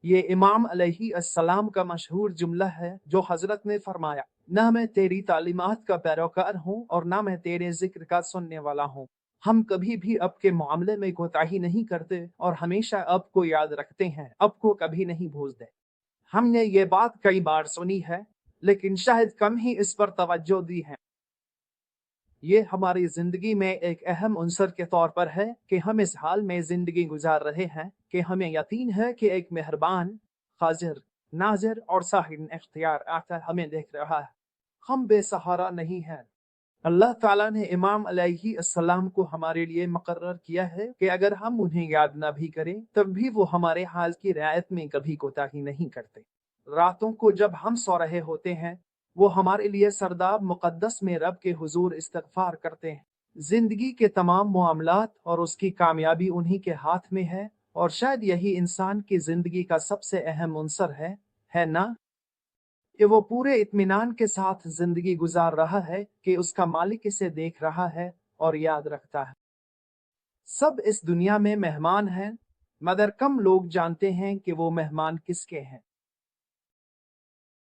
یہ امام علیہ السلام کا مشہور جملہ ہے جو حضرت نے فرمایا، نہ میں تیری تعلیمات کا پیروکار ہوں اور نہ میں تیرے ذکر کا سننے والا ہوں۔ ہم کبھی بھی اب کے معاملے میں کوتاہی نہیں کرتے اور ہمیشہ اب کو یاد رکھتے ہیں، اب کو کبھی نہیں بھولتے۔ ہم نے یہ بات کئی بار سنی ہے لیکن شاید کم ہی اس پر توجہ دی ہے۔ یہ ہماری زندگی میں ایک اہم عنصر کے طور پر ہے کہ ہم اس حال میں زندگی گزار رہے ہیں کہ ہمیں یقین ہے کہ ایک مہربان، حاضر، ناظر اور صاحب اختیار آتا ہمیں دیکھ رہا ہے۔ ہم بے سہارا نہیں ہیں۔ اللہ تعالیٰ نے امام علیہ السلام کو ہمارے لیے مقرر کیا ہے کہ اگر ہم انہیں یاد نہ بھی کریں تب بھی وہ ہمارے حال کی رعایت میں کبھی کوتاہی نہیں کرتے۔ راتوں کو جب ہم سو رہے ہوتے ہیں وہ ہمارے لیے سرداب مقدس میں رب کے حضور استغفار کرتے ہیں۔ زندگی کے تمام معاملات اور اس کی کامیابی انہی کے ہاتھ میں ہے، اور شاید یہی انسان کی زندگی کا سب سے اہم عنصر ہے نا، کہ وہ پورے اطمینان کے ساتھ زندگی گزار رہا ہے کہ اس کا مالک اسے دیکھ رہا ہے اور یاد رکھتا ہے۔ سب اس دنیا میں مہمان ہیں، مگر کم لوگ جانتے ہیں کہ وہ مہمان کس کے ہیں۔